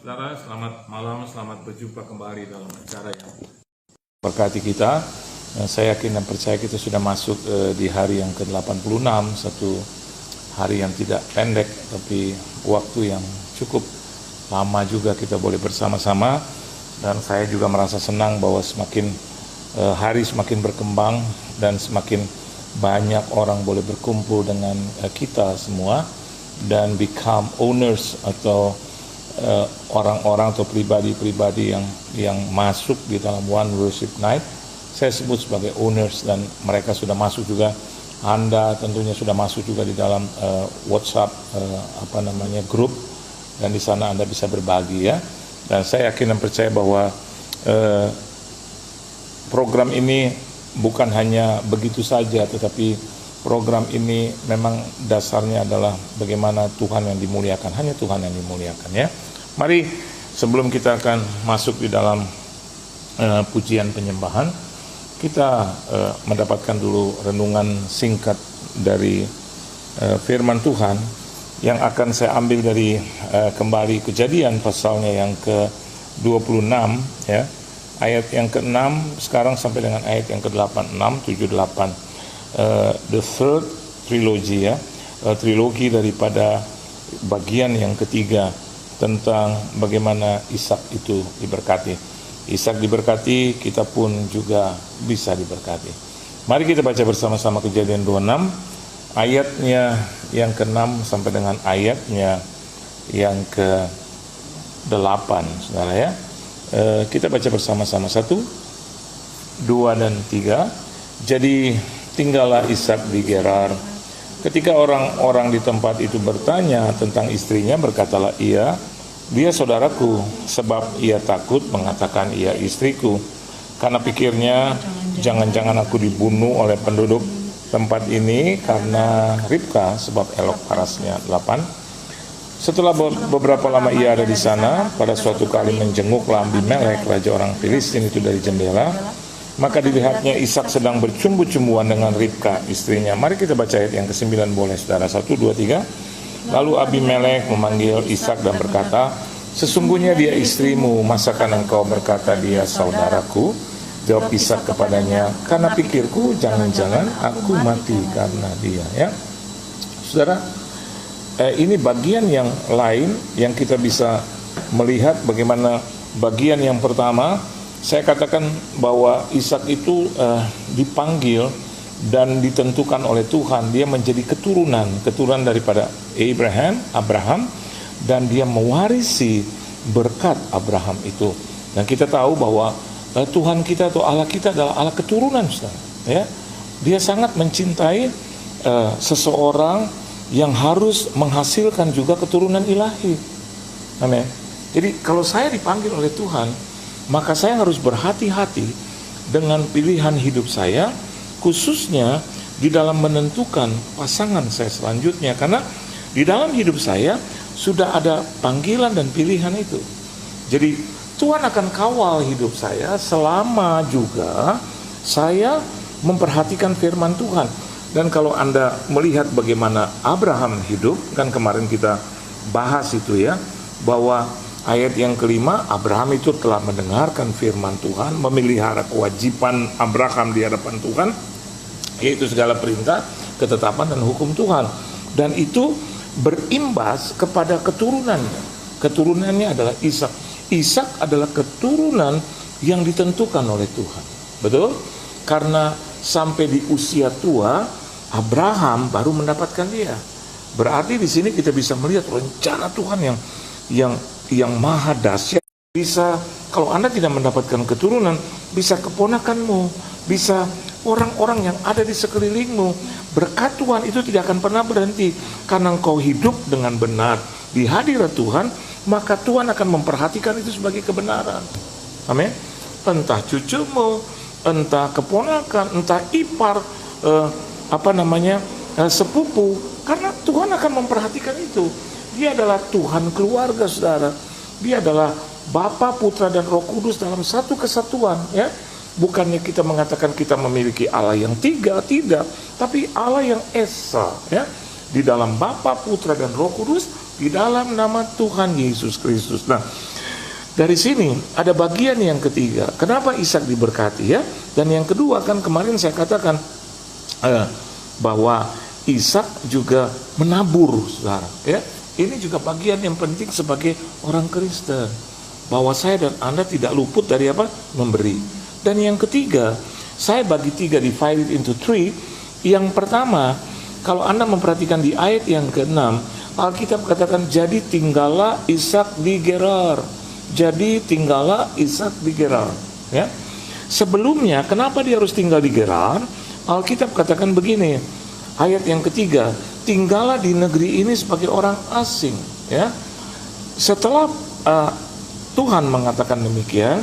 Saudara, selamat malam, selamat berjumpa kembali dalam acara yang berkati kita. Saya yakin dan percaya kita sudah masuk di hari yang ke-86, satu hari yang tidak pendek, tapi waktu yang cukup lama juga kita boleh bersama-sama. Dan saya juga merasa senang bahwa semakin hari semakin berkembang dan semakin banyak orang boleh berkumpul dengan kita semua dan become owners atau orang-orang atau pribadi-pribadi yang masuk di dalam One Worship Night. Saya sebut sebagai owners dan mereka sudah masuk juga. Anda tentunya sudah masuk juga di dalam WhatsApp grup, dan di sana Anda bisa berbagi ya. Dan saya yakin dan percaya bahwa program ini bukan hanya begitu saja, tetapi program ini memang dasarnya adalah bagaimana Tuhan yang dimuliakan, hanya Tuhan yang dimuliakan ya. Mari sebelum kita akan masuk di dalam pujian penyembahan, kita mendapatkan dulu renungan singkat dari firman Tuhan yang akan saya ambil dari kembali Kejadian pasalnya yang ke-26 ya, ayat yang ke-6 sekarang sampai dengan ayat yang ke-8, 6, 7, 8. The third trilogy ya, trilogi daripada bagian yang ketiga tentang bagaimana Ishak itu diberkati. Ishak diberkati, kita pun juga bisa diberkati. Mari kita baca bersama-sama Kejadian 26 ayatnya yang ke-6 sampai dengan ayatnya yang ke-8, saudara ya. Kita baca bersama-sama, 1, 2, dan 3. Jadi tinggallah Ishak di Gerar. Ketika orang-orang di tempat itu bertanya tentang istrinya, berkatalah ia, dia saudaraku, sebab ia takut mengatakan ia istriku. Karena pikirnya, jangan-jangan aku dibunuh oleh penduduk tempat ini karena Ribka, sebab elok parasnya. 8. Setelah beberapa lama ia ada di sana, pada suatu kali menjenguklah Abimelek, raja orang Filistin itu dari jendela. Maka dilihatnya Ishak sedang bercumbu-cumbuan dengan Ribka istrinya. Mari kita baca ayat yang ke-9 boleh saudara. 1, 2, 3. Lalu Abimelek memanggil Ishak dan berkata, sesungguhnya dia istrimu, masakan engkau berkata dia saudaraku? Jawab Ishak kepadanya, karena pikirku jangan-jangan aku mati karena dia ya. Saudara, ini bagian yang lain yang kita bisa melihat bagaimana bagian yang pertama. Saya katakan bahwa Ishak itu dipanggil dan ditentukan oleh Tuhan. Dia menjadi keturunan daripada Abraham, dan dia mewarisi berkat Abraham itu. Dan kita tahu bahwa Tuhan kita atau Allah kita adalah Allah keturunan, saudara. Ya, dia sangat mencintai seseorang yang harus menghasilkan juga keturunan ilahi. Amin. Jadi kalau saya dipanggil oleh Tuhan, maka saya harus berhati-hati dengan pilihan hidup saya, khususnya di dalam menentukan pasangan saya selanjutnya. Karena di dalam hidup saya sudah ada panggilan dan pilihan itu. Jadi Tuhan akan kawal hidup saya selama juga saya memperhatikan firman Tuhan. Dan kalau Anda melihat bagaimana Abraham hidup, kan kemarin kita bahas itu ya, bahwa ayat yang kelima, Abraham itu telah mendengarkan firman Tuhan, memelihara kewajiban Abraham di hadapan Tuhan, yaitu segala perintah, ketetapan, dan hukum Tuhan. Dan itu berimbas kepada keturunannya. Keturunannya adalah Ishak. Ishak adalah keturunan yang ditentukan oleh Tuhan. Betul? Karena sampai di usia tua, Abraham baru mendapatkan dia. Berarti di sini kita bisa melihat rencana Tuhan yang maha dahsyat. Bisa, kalau Anda tidak mendapatkan keturunan, bisa keponakanmu, bisa orang-orang yang ada di sekelilingmu. Berkat Tuhan itu tidak akan pernah berhenti. Karena engkau hidup dengan benar di hadirat Tuhan, maka Tuhan akan memperhatikan itu sebagai kebenaran. Amin. Entah cucumu, entah keponakan, entah ipar, sepupu. Karena Tuhan akan memperhatikan itu. Dia adalah Tuhan keluarga, saudara. Dia adalah Bapa, Putra, dan Roh Kudus dalam satu kesatuan ya. Bukannya kita mengatakan kita memiliki Allah yang tiga, tidak, tapi Allah yang esa ya. Di dalam Bapa, Putra, dan Roh Kudus, di dalam nama Tuhan Yesus Kristus. Nah, dari sini ada bagian yang ketiga. Kenapa Ishak diberkati ya? Dan yang kedua kan kemarin saya katakan bahwa Ishak juga menabur, saudara. Ya, ini juga bagian yang penting sebagai orang Kristen. Bahwa saya dan Anda tidak luput dari apa? Memberi. Dan yang ketiga, saya bagi tiga, divided into three. Yang pertama, kalau Anda memperhatikan di ayat yang ke-6, Alkitab katakan, jadi tinggallah Ishak di Gerar. Jadi tinggallah Ishak di Gerar. Ya. Sebelumnya, kenapa dia harus tinggal di Gerar? Alkitab katakan begini, ayat yang ketiga, tinggallah di negeri ini sebagai orang asing. Ya. Setelah Tuhan mengatakan demikian,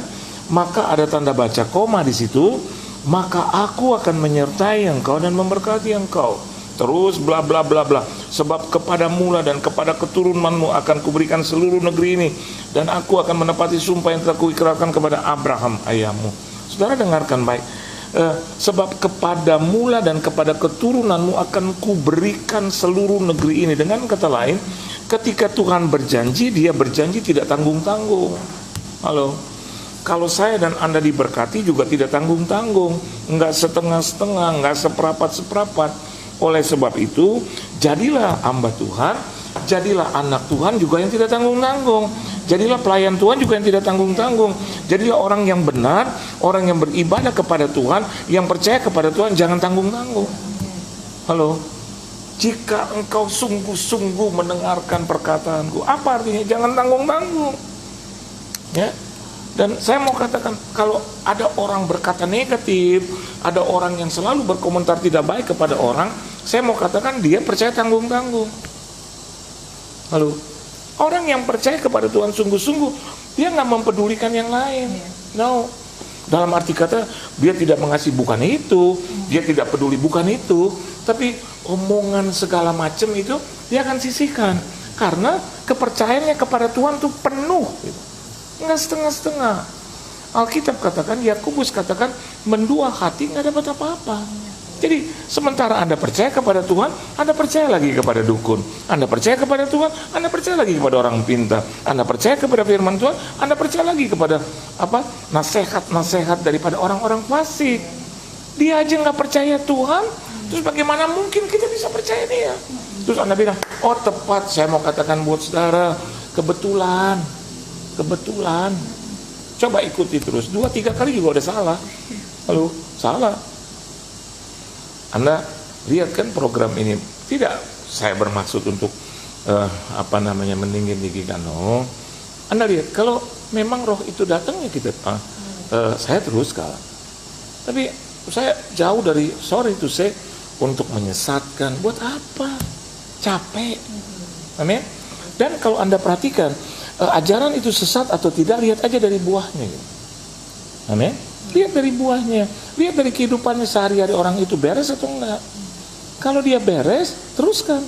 maka ada tanda baca koma di situ, maka aku akan menyertai engkau dan memberkati engkau. Terus bla bla bla bla. Sebab kepada mula dan kepada keturunanmu akan kuberikan seluruh negeri ini, dan aku akan menepati sumpah yang telah kuikrarkan kepada Abraham ayahmu. Saudara dengarkan baik. Sebab kepada mula dan kepada keturunanmu akan kuberikan seluruh negeri ini. Dengan kata lain, ketika Tuhan berjanji, dia berjanji tidak tanggung-tanggung. Halo. Kalau saya dan Anda diberkati juga tidak tanggung-tanggung, enggak setengah-setengah, enggak seperapat-seperapat. Oleh sebab itu, jadilah hamba Tuhan, jadilah anak Tuhan juga yang tidak tanggung-tanggung. Jadilah pelayan Tuhan juga yang tidak tanggung-tanggung. Jadilah orang yang benar, orang yang beribadah kepada Tuhan, yang percaya kepada Tuhan, jangan tanggung-tanggung. Halo. Jika engkau sungguh-sungguh mendengarkan perkataanku, apa artinya? Jangan tanggung-tanggung. Ya. Dan saya mau katakan, kalau ada orang berkata negatif, ada orang yang selalu berkomentar tidak baik kepada orang, saya mau katakan dia percaya tanggung-tanggung. Lalu, orang yang percaya kepada Tuhan sungguh-sungguh, dia nggak mempedulikan yang lain. No. Dalam arti kata, dia tidak mengasihi bukan itu, dia tidak peduli bukan itu, tapi omongan segala macam itu dia akan sisihkan. Karena kepercayaannya kepada Tuhan itu penuh. Nggak setengah-setengah. Alkitab katakan, Yakobus katakan, mendua hati nggak dapat apa-apa. Jadi sementara Anda percaya kepada Tuhan, Anda percaya lagi kepada dukun. Anda percaya kepada Tuhan, Anda percaya lagi kepada orang pintar. Anda percaya kepada firman Tuhan, Anda percaya lagi kepada nasihat-nasihat daripada orang-orang fasik. Dia aja nggak percaya Tuhan, terus bagaimana mungkin kita bisa percaya dia? Terus Anda bilang, oh tepat, saya mau katakan buat saudara, kebetulan. Coba ikuti terus, 2-3 kali juga udah salah. Lalu salah. Anda lihat kan program ini, tidak saya bermaksud untuk meninggi-tinggikan. No. Anda lihat, kalau memang roh itu datang ya kita saya teruskan. Tapi saya jauh dari, sorry to say, untuk menyesatkan. Buat apa? Capek. Amin. Dan kalau Anda perhatikan, ajaran itu sesat atau tidak, lihat aja dari buahnya. Amin. Lihat dari buahnya, lihat dari kehidupannya sehari-hari orang itu beres atau enggak. Kalau dia beres, teruskan.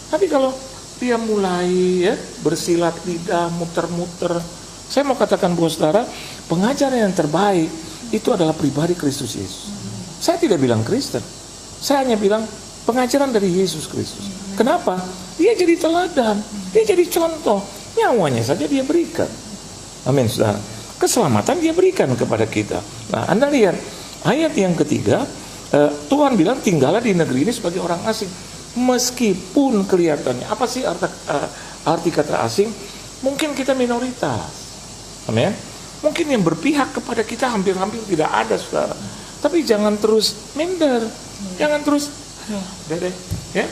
Tapi kalau dia mulai bersilat lidah, muter-muter, saya mau katakan buat saudara, pengajaran yang terbaik itu adalah pribadi Kristus Yesus. Saya tidak bilang Kristen, saya hanya bilang pengajaran dari Yesus Kristus. Kenapa? Dia jadi teladan, dia jadi contoh, nyawanya saja dia berikan. Amin, saudara. Keselamatan dia berikan kepada kita. Nah, Anda lihat ayat yang ketiga, Tuhan bilang tinggallah di negeri ini sebagai orang asing. Meskipun kelihatannya, apa sih arti kata asing? Mungkin kita minoritas. Amin. Mungkin yang berpihak kepada kita hampir-hampir tidak ada, saudara. Tapi jangan terus minder, jangan terus dede, ya.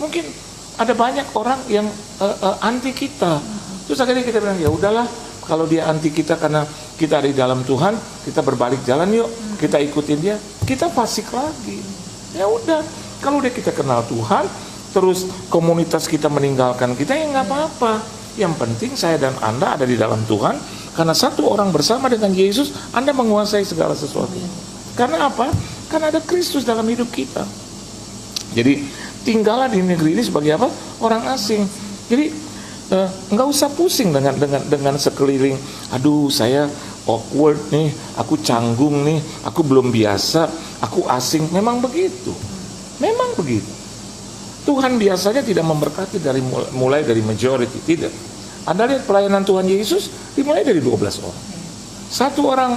Mungkin ada banyak orang yang anti kita. Terus akhirnya kita bilang, ya udahlah, kalau dia anti kita karena kita ada di dalam Tuhan, kita berbalik jalan yuk, kita ikutin dia, kita fasik lagi. Ya udah, kalau udah kita kenal Tuhan, terus komunitas kita meninggalkan kita, ya nggak apa-apa. Yang penting saya dan Anda ada di dalam Tuhan, karena satu orang bersama dengan Yesus, Anda menguasai segala sesuatu. Karena apa? Karena ada Kristus dalam hidup kita. Jadi tinggallah di negeri ini sebagai apa? Orang asing. Jadi nggak usah pusing dengan sekeliling. Aduh, saya awkward nih, aku canggung nih, aku belum biasa, aku asing. Memang begitu. Tuhan biasanya tidak memberkati mulai dari majority, tidak. Anda lihat pelayanan Tuhan Yesus, dimulai dari 12 orang. Satu orang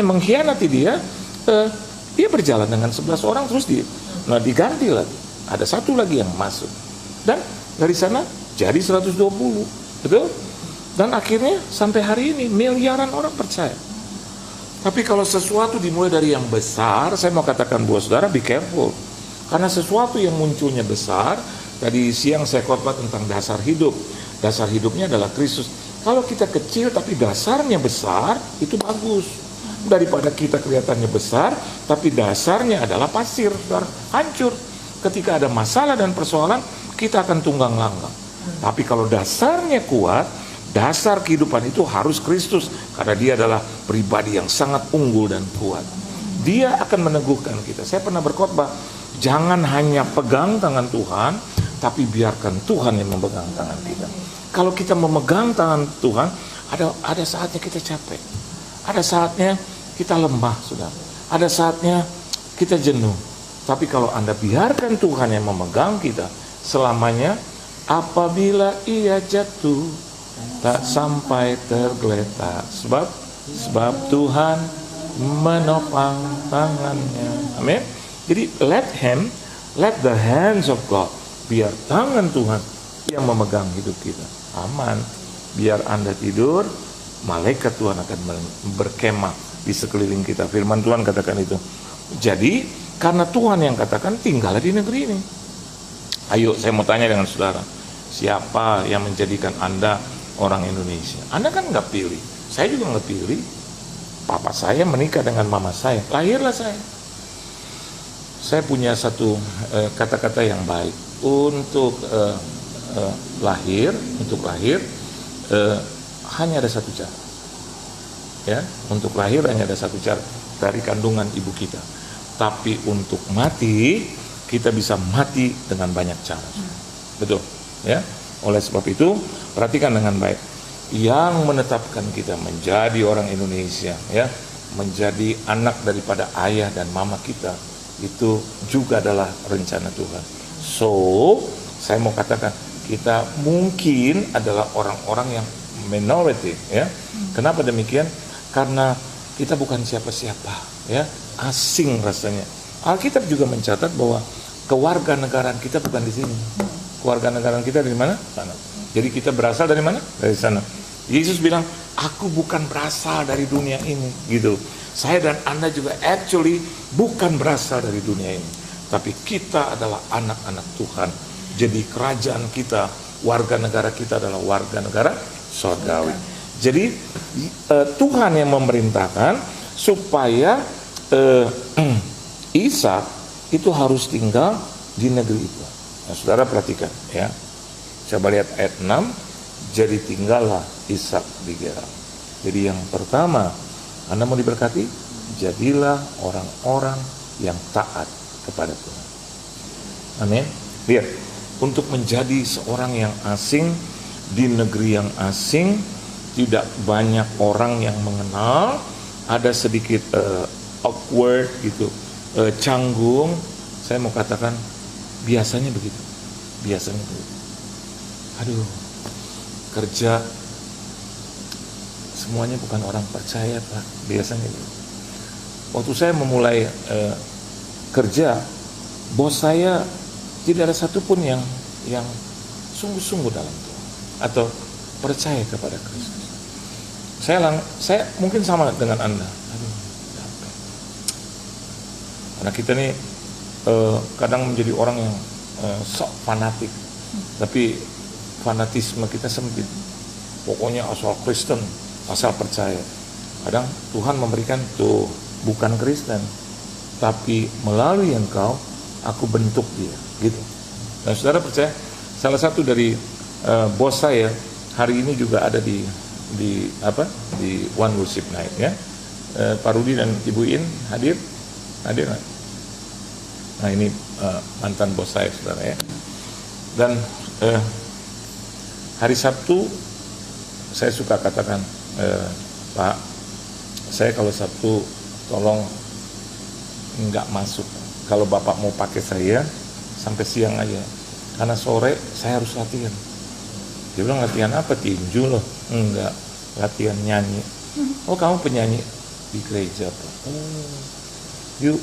mengkhianati dia, dia berjalan dengan 11 orang terus diganti lagi. Ada satu lagi yang masuk. Dan dari sana jadi 120, betul? Dan akhirnya sampai hari ini miliaran orang percaya. Tapi kalau sesuatu dimulai dari yang besar, saya mau katakan buat saudara, be careful. Karena sesuatu yang munculnya besar, tadi siang saya khotbah tentang dasar hidup. Dasar hidupnya adalah Kristus. Kalau kita kecil tapi dasarnya besar, itu bagus. Daripada kita kelihatannya besar, tapi dasarnya adalah pasir, hancur. Ketika ada masalah dan persoalan, kita akan tunggang langgang. Tapi kalau dasarnya kuat, dasar kehidupan itu harus Kristus. Karena dia adalah pribadi yang sangat unggul dan kuat. Dia akan meneguhkan kita. Saya pernah berkhotbah, jangan hanya pegang tangan Tuhan, tapi biarkan Tuhan yang memegang tangan kita. Kalau kita memegang tangan Tuhan, ada saatnya kita capek. Ada saatnya kita lemah, saudara. Ada saatnya kita jenuh. Tapi kalau Anda biarkan Tuhan yang memegang kita selamanya, apabila ia jatuh, tak sampai tergeletak. Sebab Tuhan menopang tangannya. Amin. Jadi let the hands of God, biar tangan Tuhan yang memegang hidup kita. Aman. Biar Anda tidur, malaikat Tuhan akan berkemah di sekeliling kita. Firman Tuhan katakan itu. Jadi karena Tuhan yang katakan, tinggallah di negeri ini. Ayo, saya mau tanya dengan saudara, siapa yang menjadikan Anda orang Indonesia? Anda kan nggak pilih, saya juga nggak pilih. Papa saya menikah dengan mama saya, lahirlah saya. Saya punya satu kata-kata yang baik untuk lahir, hanya ada satu cara. Ya, untuk lahir hanya ada satu cara, dari kandungan ibu kita. Tapi untuk mati, kita bisa mati dengan banyak cara. Betul, ya. Oleh sebab itu, perhatikan dengan baik. Yang menetapkan kita menjadi orang Indonesia, ya, menjadi anak daripada ayah dan mama kita, itu juga adalah rencana Tuhan. So, saya mau katakan, kita mungkin adalah orang-orang yang minority, ya. Kenapa demikian? Karena kita bukan siapa-siapa, ya, asing rasanya. Alkitab juga mencatat bahwa kewarganegaraan kita bukan di sini. Kewarganegaraan kita dari mana? Sana. Jadi kita berasal dari mana? Dari sana. Yesus bilang, aku bukan berasal dari dunia ini, gitu. Saya dan Anda juga actually bukan berasal dari dunia ini, tapi kita adalah anak-anak Tuhan. Jadi kerajaan kita, warga negara kita adalah warga negara surgawi. Jadi Tuhan yang memerintahkan supaya Ishak itu harus tinggal di negeri itu. Nah, saudara perhatikan, ya. Coba lihat ayat 6. Jadi tinggallah Ishak di Gerar. Jadi yang pertama, Anda mau diberkati, jadilah orang-orang yang taat kepada Tuhan. Amin. Lihat, untuk menjadi seorang yang asing di negeri yang asing, tidak banyak orang yang mengenal, ada sedikit awkward gitu, canggung. Saya mau katakan biasanya begitu. Aduh, kerja semuanya bukan orang percaya, Pak. Biasanya gitu. Waktu saya memulai kerja, bos saya tidak ada satupun yang sungguh-sungguh dalam Tuhan atau percaya kepada Kristus. Saya mungkin sama dengan Anda. Aduh, capek. Karena kita nih kadang menjadi orang yang sok fanatik, tapi fanatisme kita sempit. Pokoknya asal Kristen, asal percaya. Kadang Tuhan memberikan tuh bukan Kristen, tapi melalui engkau aku bentuk dia, gitu. Dan saudara percaya, salah satu dari bos saya hari ini juga ada di One Worship Night, ya. Pak Rudi dan Ibu In hadir nggak? Nah, ini mantan bos saya, saudara, ya. Dan hari Sabtu saya suka katakan, Pak, saya kalau Sabtu tolong nggak masuk. Kalau Bapak mau pakai saya sampai siang aja, karena sore saya harus latihan. Dia bilang, latihan apa? Tinju loh. Enggak, latihan nyanyi. Oh, kamu penyanyi di gereja, Pak? Oh, yuk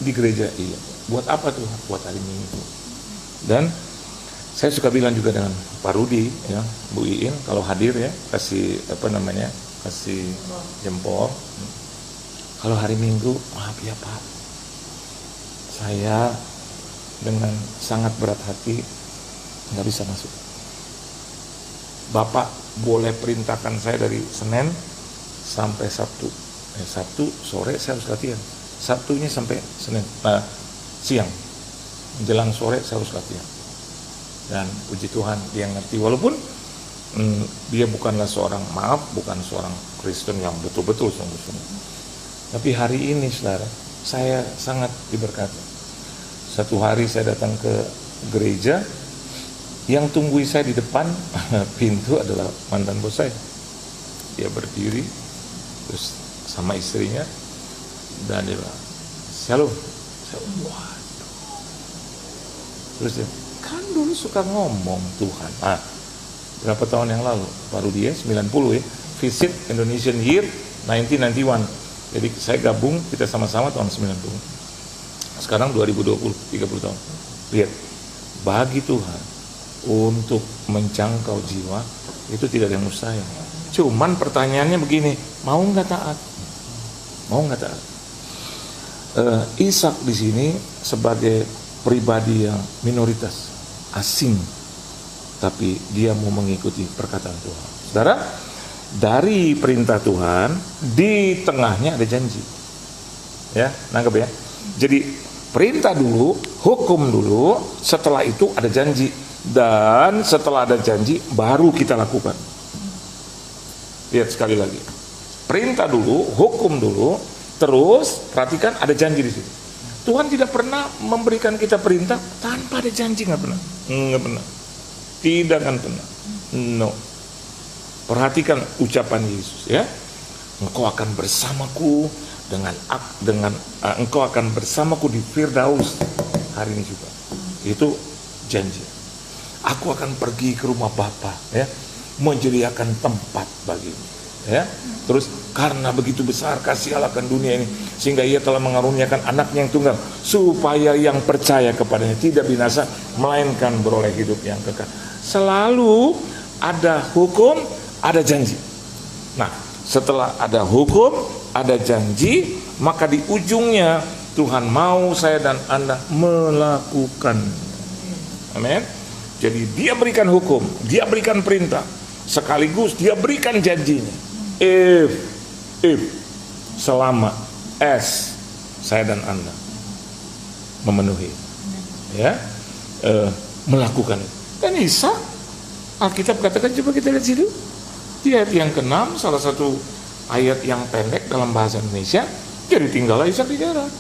di gereja. Iya. Buat apa tuh? Buat hari Minggu. Dan saya suka bilang juga dengan Pak Rudi, ya, Bu Iin, kalau hadir ya, kasih kasih jempol. Kalau hari Minggu, maaf ya Pak, saya dengan sangat berat hati nggak bisa masuk. Bapak boleh perintahkan saya dari Senin sampai Sabtu. Sabtu sore saya harus latihan. Sabtunya sampai Senin siang, menjelang sore saya harus latihan. Dan puji Tuhan dia ngerti, walaupun dia bukanlah bukan seorang Kristen yang betul-betul sungguh-sungguh. Tapi hari ini saudara, saya sangat diberkati. Satu hari saya datang ke gereja, yang tunggui saya di depan pintu adalah mantan bos saya. Dia berdiri terus sama istrinya dan dia bilang, "Shalom." Saya, waduh. Terus dia, kan dulu suka ngomong Tuhan. Berapa tahun yang lalu, baru dia 90 ya, visit Indonesian Year 1991. Jadi saya gabung, kita sama-sama tahun 90. Sekarang 2020, 30 tahun. Lihat, bagi Tuhan untuk menjangkau jiwa itu tidak ada yang mustahil. Cuman pertanyaannya begini, mau nggak taat? Mau nggak taat? Ishak di sini sebagai pribadi yang minoritas, asing, tapi dia mau mengikuti perkataan Tuhan. Saudara, dari perintah Tuhan di tengahnya ada janji. Ya, nangkep ya. Jadi perintah dulu, hukum dulu, setelah itu ada janji, dan setelah ada janji baru kita lakukan. Lihat sekali lagi, perintah dulu, hukum dulu, terus perhatikan ada janji di situ. Tuhan tidak pernah memberikan kita perintah tanpa ada janji, nggak pernah, tidak akan pernah. No. Perhatikan ucapan Yesus ya, engkau akan bersamaku engkau akan bersamaku di Firdaus hari ini juga. Itu janji. Aku akan pergi ke rumah Bapa ya, menyediakan tempat bagimu ya. Terus karena begitu besar kasih Allah akan dunia ini sehingga ia telah mengaruniakan anaknya yang tunggal supaya yang percaya kepadanya tidak binasa melainkan beroleh hidup yang kekal. Selalu ada hukum, ada janji. Nah, setelah ada hukum, ada janji, maka di ujungnya Tuhan mau saya dan Anda melakukan. Amin. Jadi dia berikan hukum, dia berikan perintah, sekaligus dia berikan janjinya. If selama saya dan Anda memenuhi, ya, melakukan. Dan Ishak, Alkitab katakan, coba kita lihat situ di ayat yang ke-6, salah satu ayat yang pendek dalam bahasa Indonesia. Jadi tinggallah Ishak di Gerar.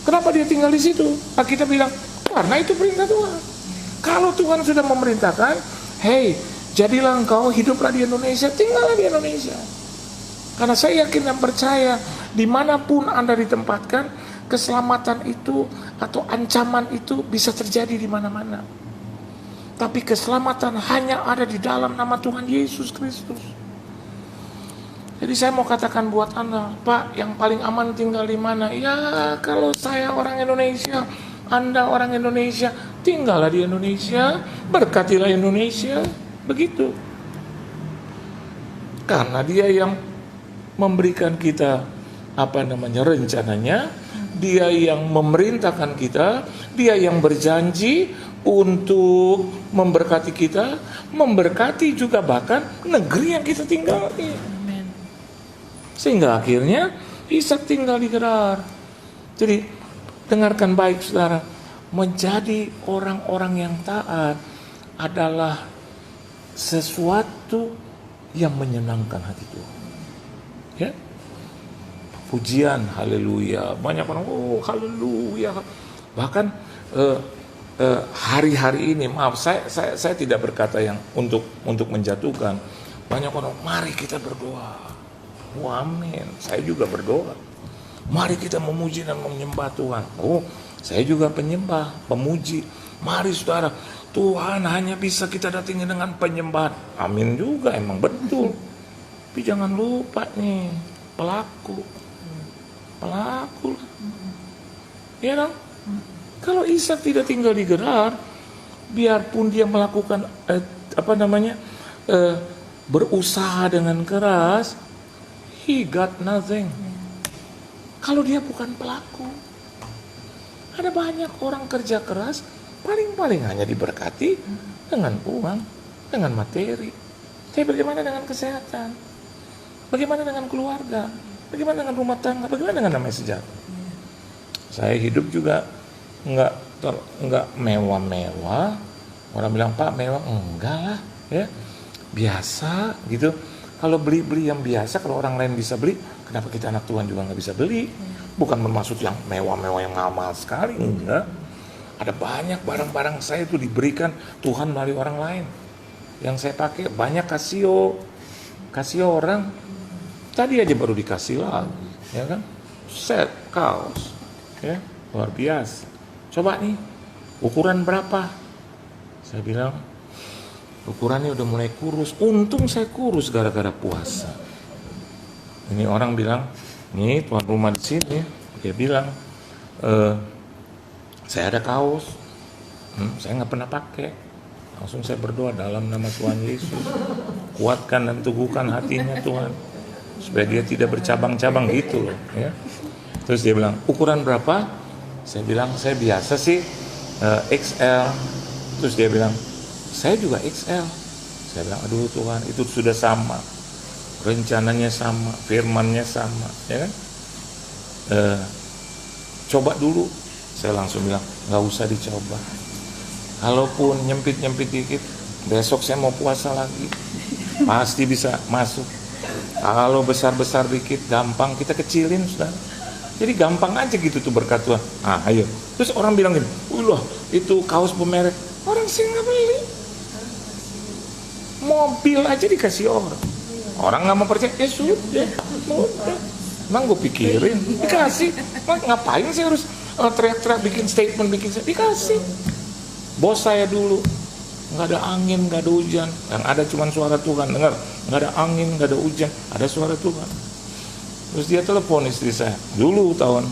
Kenapa dia tinggal di situ? Alkitab bilang karena itu perintah Tuhan. Kalau Tuhan sudah memerintahkan, hey, jadilah engkau, hiduplah di Indonesia, tinggallah di Indonesia. Karena saya yakin dan percaya, dimanapun Anda ditempatkan, keselamatan itu atau ancaman itu bisa terjadi di mana-mana. Tapi keselamatan hanya ada di dalam nama Tuhan Yesus Kristus. Jadi saya mau katakan buat Anda, Pak, yang paling aman tinggal di mana? Ya, kalau saya orang Indonesia, Anda orang Indonesia, tinggallah di Indonesia, berkatilah Indonesia, begitu. Karena dia yang memberikan kita rencananya, dia yang memerintahkan kita, dia yang berjanji untuk memberkati kita, memberkati juga bahkan negeri yang kita tinggali. Amen. Sehingga akhirnya Ishak tinggal di Gerar. Jadi dengarkan baik saudara, menjadi orang-orang yang taat adalah sesuatu yang menyenangkan hati Tuhan. Ya, pujian, haleluya, banyak orang, oh haleluya. Bahkan hari-hari ini, maaf, saya tidak berkata yang untuk menjatuhkan. Banyak orang, mari kita berdoa. Oh, amin. Saya juga berdoa. Mari kita memuji dan menyembah Tuhan. Oh, saya juga penyembah, pemuji. Mari saudara, Tuhan hanya bisa kita datangi dengan penyembahan. Amin juga, emang betul. Tapi jangan lupa nih, pelaku. Ya kan? Kalau Ishak tidak tinggal di Gerar, biarpun dia melakukan berusaha dengan keras, he got nothing. Kalau dia bukan pelaku. Ada banyak orang kerja keras, paling-paling hanya diberkati dengan uang, dengan materi. Tapi bagaimana dengan kesehatan? Bagaimana dengan keluarga? Bagaimana dengan rumah tangga? Bagaimana dengan damai sejahtera? Saya hidup juga enggak mewah-mewah. Orang bilang, Pak mewah, enggak lah, ya biasa gitu. Kalau beli yang biasa, kalau orang lain bisa beli, kenapa kita anak Tuhan juga nggak bisa beli? Bukan bermaksud yang mewah-mewah yang mahal sekali, enggak. Ada banyak barang-barang saya itu diberikan Tuhan melalui orang lain. Yang saya pakai banyak Casio orang. Tadi aja baru dikasih lagi, ya kan? Set kaos, ya luar biasa. Coba nih, ukuran berapa? Saya bilang, ukurannya udah mulai kurus. Untung saya kurus gara-gara puasa. Ini orang bilang, nih tuan rumah di sini, dia bilang, saya ada kaos, saya nggak pernah pakai. Langsung saya berdoa dalam nama Tuhan Yesus, kuatkan dan teguhkan hatinya Tuhan, supaya dia tidak bercabang-cabang gitu loh, ya. Terus dia bilang, ukuran berapa? Saya bilang, saya biasa sih XL. Terus dia bilang, saya juga XL. Saya bilang, aduh Tuhan, itu sudah sama, rencananya sama, firmannya sama, ya kan? Coba dulu. Saya langsung bilang, nggak usah dicoba. Kalaupun nyempit-nyempit dikit, besok saya mau puasa lagi, pasti bisa masuk. Kalau besar-besar dikit, gampang kita kecilin, sudah. Jadi gampang aja gitu tuh berkat Tuhan. Ayo. Terus orang bilang gini, loh itu kaos bermerek. Orang sih nggak beli. Mobil aja dikasih orang. Orang nggak mau percaya, ya sudah. Emang gue pikirin, dikasih. Ngapain sih harus teriak-teriak bikin statement, dikasih. Bos saya dulu, nggak ada angin, nggak ada hujan, yang ada cuma suara Tuhan. Dengar, nggak ada angin, nggak ada hujan, ada suara Tuhan. Terus dia telepon istri saya dulu tahun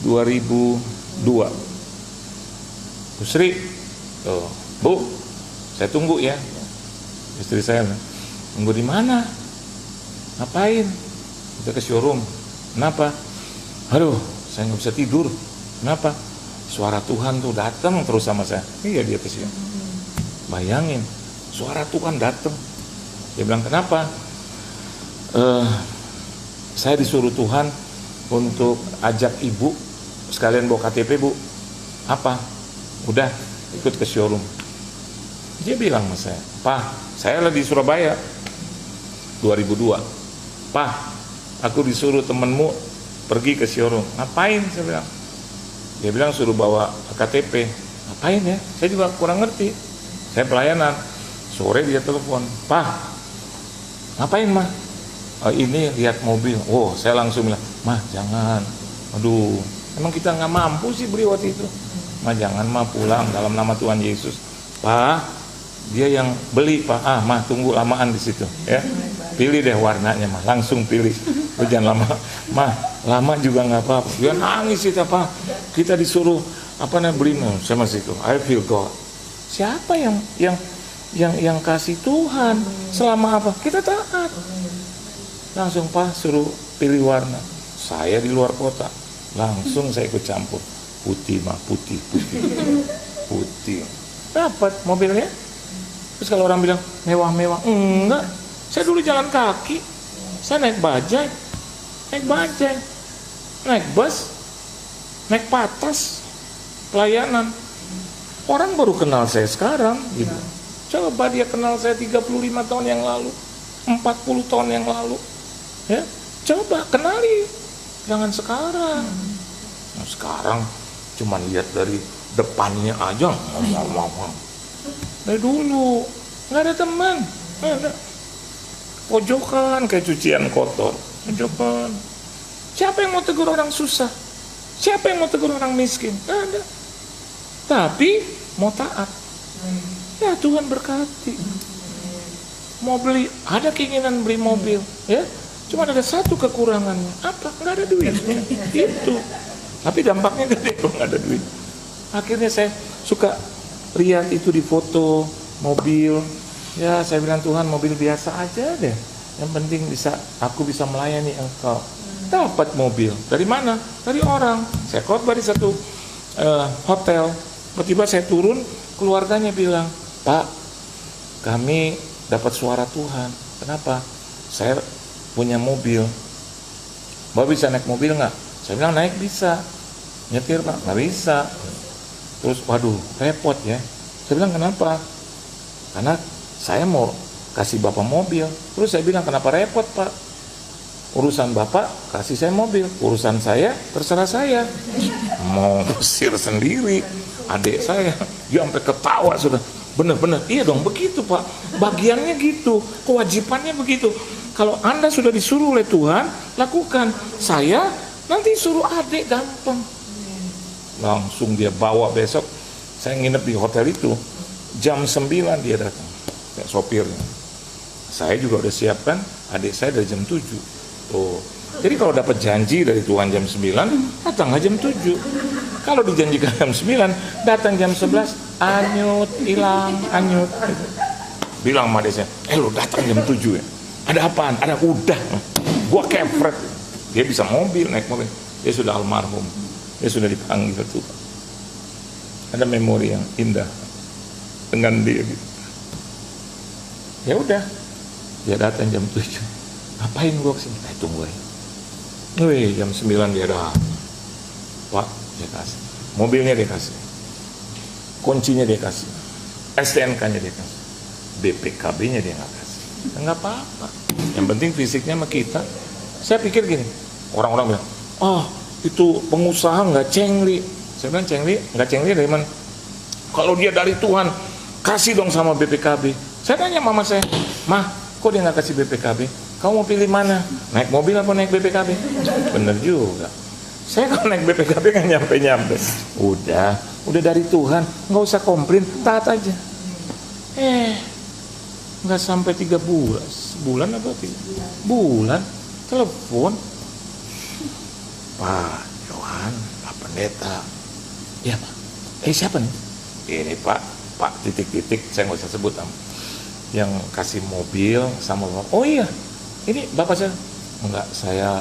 2002. Bu Sri, Bu, saya tunggu ya. Istri saya bilang, tunggu di mana? Ngapain? Kita ke showroom. Kenapa? Aduh, saya nggak bisa tidur. Kenapa? Suara Tuhan tuh datang terus sama saya. Iya, dia ke sini. Bayangin, suara Tuhan datang. Dia bilang, kenapa? Saya disuruh Tuhan untuk ajak ibu sekalian bawa KTP, Bu. Apa? Udah, ikut ke showroom. Dia bilang sama saya, Pak, saya lagi di Surabaya 2002. Pak, aku disuruh temenmu pergi ke showroom. Ngapain? Saya bilang. Dia bilang suruh bawa KTP. Ngapain ya? Saya juga kurang ngerti. Saya pelayanan. Sore dia telepon, Pak, ngapain mah? Ini lihat mobil. Oh, saya langsung bilang, Mah jangan. Aduh, emang kita nggak mampu sih beli waktu itu. Mah jangan, mah pulang dalam nama Tuhan Yesus. Pak, dia yang beli Pak. Mah tunggu lamaan di situ, ya. Pilih deh warnanya, mah langsung pilih. Jangan lama, mah lama juga nggak apa-apa. Dia nangis kita Pak. Kita disuruh beli, saya masih itu. I feel God. Siapa yang kasih Tuhan selama apa? Kita taat. Langsung Pak suruh pilih warna. Saya di luar kota, langsung saya ikut campur. Putih mah putih. Dapat mobilnya. Terus kalau orang bilang mewah-mewah, enggak. Saya dulu jalan kaki. Saya naik bajai, naik bus, naik patas, pelayanan. Orang baru kenal saya sekarang gitu. Coba dia kenal saya 35 tahun yang lalu, 40 tahun yang lalu, ya. Coba kenali, jangan sekarang. Nah, sekarang cuma lihat dari depannya aja, ngomong. Dari dulu nggak ada teman, nggak ada. Pojokan kayak cucian kotor, pojokan. Siapa yang mau tegur orang susah? Siapa yang mau tegur orang miskin? Nggak ada. Tapi mau taat. Ya Tuhan berkati. Mau beli, ada keinginan beli mobil, ya. Cuma ada satu kekurangannya, apa? Nggak ada duit. Itu. Tapi dampaknya gede kalau nggak ada duit. Akhirnya saya suka lihat itu di foto mobil. Ya saya bilang, Tuhan, mobil biasa aja deh. Yang penting aku bisa melayani Engkau. Dapat mobil. Dari mana? Dari orang. Saya khotbah di satu hotel. Tiba-tiba saya turun, keluarganya bilang, Pak, kami dapat suara Tuhan. Kenapa? Saya punya mobil. Bapak bisa naik mobil nggak? Saya bilang, naik bisa. Nyetir, Pak? Nggak bisa. Terus, waduh, repot ya. Saya bilang, kenapa? Karena saya mau kasih Bapak mobil. Terus saya bilang, kenapa repot, Pak? Urusan Bapak kasih saya mobil, urusan saya terserah saya. Mau usir sendiri adik saya, dia sampai ketawa sudah. Benar-benar, iya dong begitu Pak. Bagiannya gitu, kewajibannya begitu. Kalau Anda sudah disuruh oleh Tuhan, lakukan. Saya nanti suruh adik gampang. Langsung dia bawa besok. Saya nginep di hotel itu, jam 9 dia datang, kayak sopirnya. Saya juga udah siapkan, adik saya dari jam 7. Oh, jadi kalau dapat janji dari Tuhan jam 9, datanglah jam 7. Kalau dijanjikan jam 9, datang jam 11, anyut, hilang, anyut. Bilang sama adik saya, lu datang jam 7 ya? Ada apaan? Ada udah. Gua kepret. Dia bisa mobil, naik mobil. Dia sudah almarhum. Dia sudah dipanggil Tuhan. Ada memori yang indah dengan dia gitu. Ya udah, dia datang jam 7. Ngapain gua kesini? Tunggu aja. Wih, jam 9 dia datang. Pak, dia kasih. Mobilnya dia kasih. Kuncinya dia kasih. STNK-nya dia kasih. BPKB-nya dia nggak kasih. Nggak apa-apa. Yang penting fisiknya sama kita. Saya pikir gini, orang-orang bilang, itu pengusaha nggak cengli. Saya bilang, nggak cengli dari mana? Kalau dia dari Tuhan, kasih dong sama BPKB. Saya tanya mama saya, Mah, kok dia nggak kasih BPKB? Kamu mau pilih mana? Naik mobil apa naik BPKB? Bener juga. Saya kalau naik BPKB kan nyampe-nyampe. Udah dari Tuhan, nggak usah komplain, taat aja. Nggak sampai 3 bulan, sebulan apa 3 bulan, telepon, Pak Yohan, Pak Pendeta. Ya Pak. Siapa nih? Ini Pak titik-titik, saya nggak usah sebut nama. Yang kasih mobil sama Bapak. Oh iya, ini Bapak saya. Enggak, saya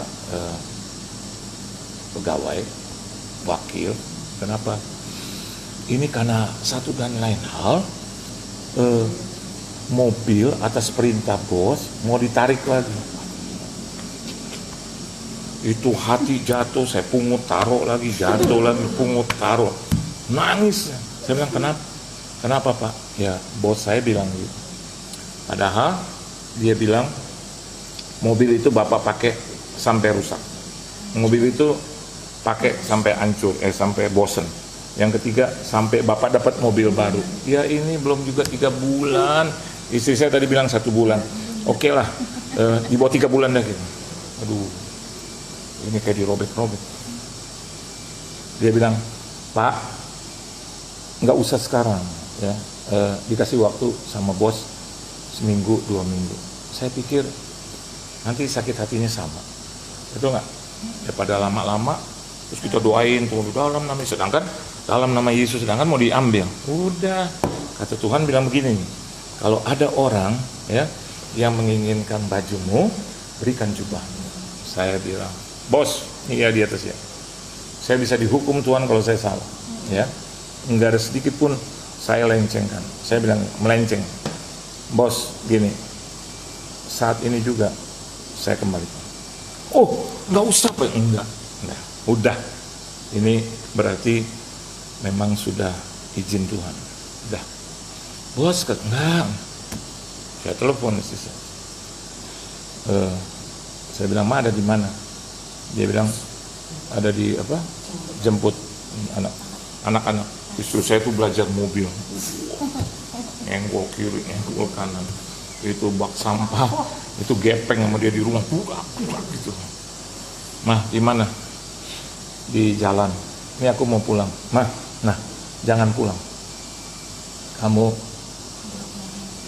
pegawai, wakil. Kenapa? Ini karena satu dan lain hal, mobil atas perintah bos mau ditarik lagi. Itu hati jatuh, saya pungut taruh lagi, jatuh lagi, pungut taruh. Nangis. Saya bilang, kenapa Pak? Ya bos saya bilang gitu. Padahal dia bilang mobil itu Bapak pakai sampai rusak. Mobil itu pakai sampai hancur, sampai bosen. Yang ketiga, sampai Bapak dapat mobil baru. Ya ini belum juga 3 bulan. Istri saya tadi bilang 1 bulan. Oke lah, di bawah 3 bulan dah gitu. Aduh, ini kayak dirobek-robek. Dia bilang, Pak, nggak usah sekarang, ya. Dikasih waktu sama bos seminggu 2 minggu. Saya pikir nanti sakit hatinya sama, betul nggak? Daripada lama-lama terus kita doain tuh dalam nama Yesus, sedangkan dalam nama Yesus, sedangkan mau diambil. Udah, kata Tuhan bilang begini nih, kalau ada orang ya yang menginginkan bajumu, berikan jubahmu. Saya bilang, bos, iya di atas ya. Saya bisa dihukum Tuhan kalau saya salah, ya. Enggak ada sedikit pun saya lencengkan. Saya bilang melenceng. Bos, gini, saat ini juga saya kembalikan. Oh, nggak usah Pak. Enggak. Udah. Ini berarti memang sudah izin Tuhan. Udah. Bos, enggak. Saya telepon istri saya. Saya bilang, Ma ada di mana? Dia bilang ada di apa? Jemput anak-anak. Istri saya tuh belajar mobil. Nyenggol kiri, nyenggol kanan. Itu bak sampah, itu gepeng sama dia di rumah, burak gitu. Mah, di mana? Di jalan. Ini aku mau pulang. Mah, nah, jangan pulang. Kamu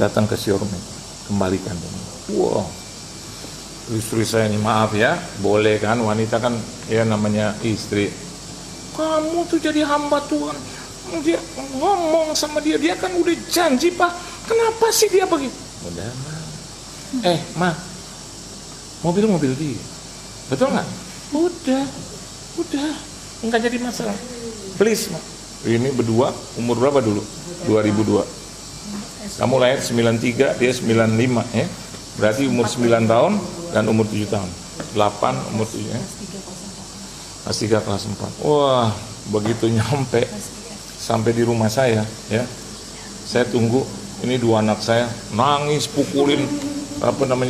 datang ke showroom, kembalikan. Wow. Istri saya ini, maaf ya, boleh kan, wanita kan ya namanya istri. Kamu tuh jadi hamba Tuhan. Dia ngomong sama dia kan udah janji Pak. Kenapa sih dia begitu? Udah mah. Ma, mobil dia. Betul nggak? Udah. Nggak jadi masalah. Please, Ma. Ini berdua umur berapa dulu? 2002. Kamu lahir 93, dia 95 ya. Berarti umur 9 tahun dan umur 7 tahun. 8, umur 7 ya. Kelas 3, kelas 4. Wah, begitu nyampe sampai di rumah saya ya. Saya tunggu, ini dua anak saya nangis, pukulin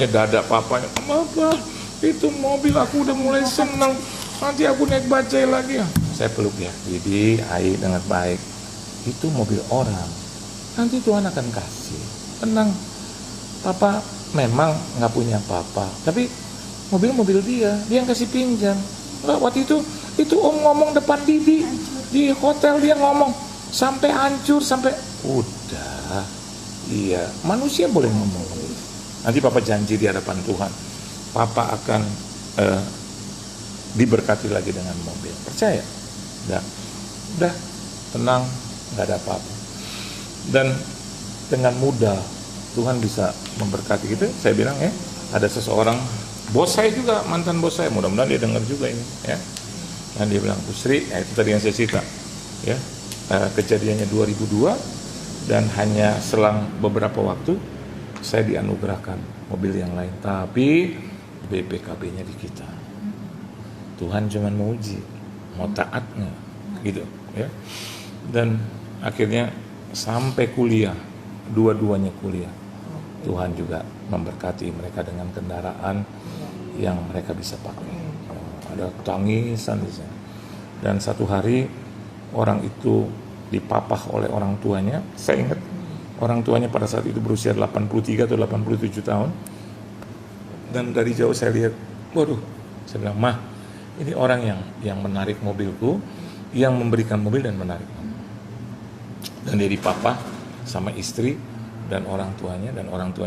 dada papanya. Apa? Itu mobil aku udah mulai senang. Nanti aku naik bajai lagi ya. Saya peluk dia. Bibi, dengan baik. Itu mobil orang. Nanti Tuhan akan kasih. Tenang. Papa memang nggak punya apa-apa, tapi mobil dia yang kasih pinjam. Nggak, waktu itu Om ngomong depan Bibi di hotel, dia ngomong sampai hancur, sampai udah. Iya, manusia boleh ngomong. Nanti Papa janji di hadapan Tuhan, Papa akan diberkati lagi dengan mobil. Percaya? Udah, tenang, nggak ada apa-apa. Dan dengan mudah Tuhan bisa memberkati kita. Saya bilang ya, ada seseorang, bos saya juga, mantan bos saya, mudah-mudahan dia dengar juga ini ya. Dan dia bilang, Bu Sri, itu tadi yang saya cerita ya, kejadiannya 2002 dan hanya selang beberapa waktu saya dianugerahkan mobil yang lain, tapi BPKB-nya di kita. Tuhan cuma mau uji, mau taat nggak, gitu ya. Dan akhirnya sampai kuliah, dua-duanya kuliah, Tuhan juga memberkati mereka dengan kendaraan yang mereka bisa pakai. Ada tangisan di sana. Dan satu hari orang itu dipapah oleh orang tuanya. Saya ingat orang tuanya pada saat itu berusia 83 atau 87 tahun. Dan dari jauh saya lihat, waduh, saya bilang, "Mah, ini orang yang menarik mobilku, yang memberikan mobil dan menarik." Dan dia dipapah sama istri dan orang tuanya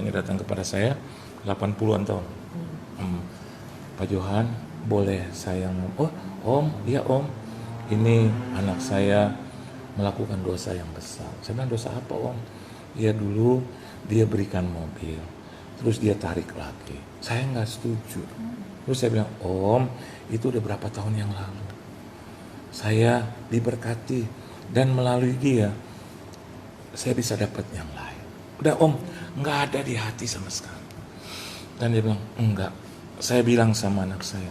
datang kepada saya 80-an tahun. Pak Johan, boleh saya ngomong? Oh, Om, iya Om, ini anak saya melakukan dosa yang besar. Saya bilang, dosa apa Om? Ya dulu dia berikan mobil, terus dia tarik lagi. Saya nggak setuju. Terus saya bilang, Om, itu udah berapa tahun yang lalu. Saya diberkati dan melalui dia saya bisa dapat yang lain. Udah Om, nggak ada di hati sama sekali. Dan dia bilang, enggak. Saya bilang sama anak saya,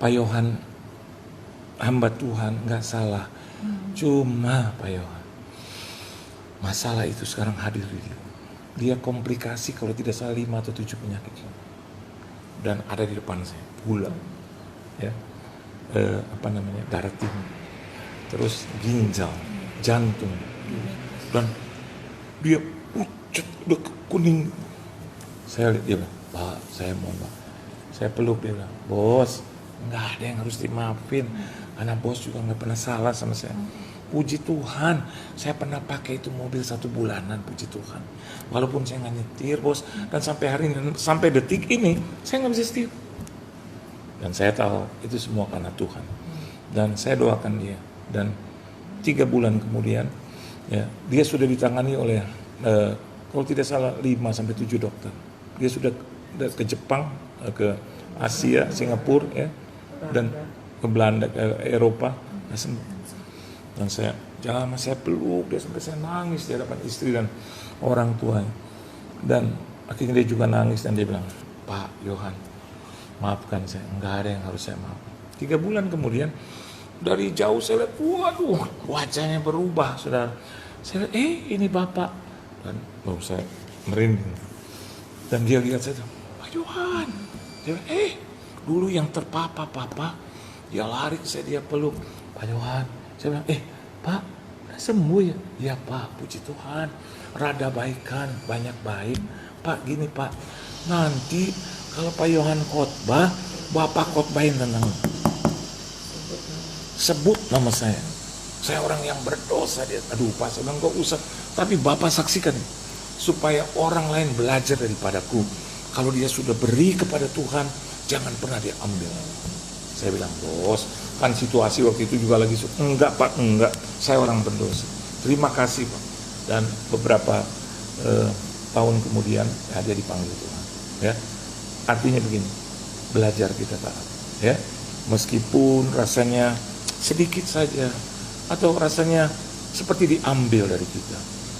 Pak Yohan, hamba Tuhan, nggak salah. Cuma Pak Yohan, masalah itu sekarang hadir di dia. Dia komplikasi kalau tidak salah 5 atau 7 penyakit. Dan ada di depan saya, gula, ya, darah tinggi, terus ginjal, jantung, dan dia pucat, udah kuning. Saya lihat dia bilang, Pak, saya mohon Pak. Saya peluk dia bilang, Bos, nggak ada yang harus dimaafin. Karena bos juga nggak pernah salah sama saya. Puji Tuhan, saya pernah pakai itu mobil 1 bulanan, puji Tuhan. Walaupun saya nggak nyetir, Bos, dan sampai hari ini, sampai detik ini, saya nggak bisa setir. Dan saya tahu itu semua karena Tuhan. Dan saya doakan dia. Dan 3 bulan kemudian, ya, dia sudah ditangani oleh kalau tidak salah 5 sampai 7 dokter. Dia sudah ke Jepang, ke Asia, Singapura, ya, dan ke Belanda, ke Eropa, dan saya peluk dia sampai saya nangis di hadapan istri dan orang tuanya. Dan akhirnya dia juga nangis dan dia bilang, Pak Yohan, maafkan saya, nggak ada yang harus saya maafkan. 3 bulan kemudian dari jauh saya lihat, waduh, wajahnya berubah, saudara. Saya lihat, ini bapak. Dan saya merinding. Dan dia lihat saya, Pak Yohan. Dia bilang, dulu yang terpapar papa, dia lari ke saya, dia peluk. Pak Yohan. Saya bilang, Pak, udah sembuh ya? Iya Pak, puji Tuhan. Rada baikan, banyak baik. Pak, gini Pak, nanti kalau Pak Yohan khotbah, Bapak khotbahin tentang, sebut nama saya. Saya orang yang berdosa. Dia, aduh Pak, saya bilang, gak usah. Tapi Bapak saksikan, supaya orang lain belajar daripadaku. Kalau dia sudah beri kepada Tuhan, jangan pernah dia ambil. Saya bilang, bos, kan situasi waktu itu juga lagi, enggak Pak, enggak, saya orang berdosa. Terima kasih Pak. Dan beberapa tahun kemudian dia dipanggil Tuhan. Ya, artinya begini, belajar kita taat. Ya, meskipun rasanya sedikit saja, atau rasanya seperti diambil dari kita,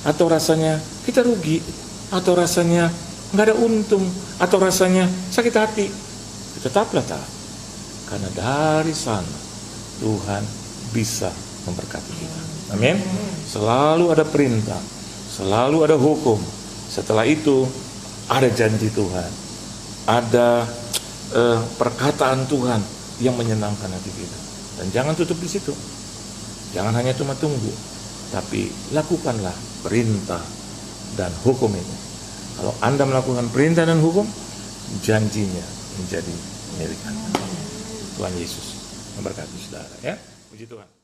atau rasanya kita rugi, atau rasanya nggak ada untung, atau rasanya sakit hati, tetaplah taat. Karena dari sana Tuhan bisa memberkati kita. Amin. Selalu ada perintah, selalu ada hukum. Setelah itu ada janji Tuhan, ada perkataan Tuhan yang menyenangkan hati kita. Dan jangan tutup di situ. Jangan hanya cuma tunggu, tapi lakukanlah perintah dan hukum itu. Kalau Anda melakukan perintah dan hukum, janjinya menjadi milik Anda. Tuhan Yesus memberkati saudara, ya. Puji Tuhan.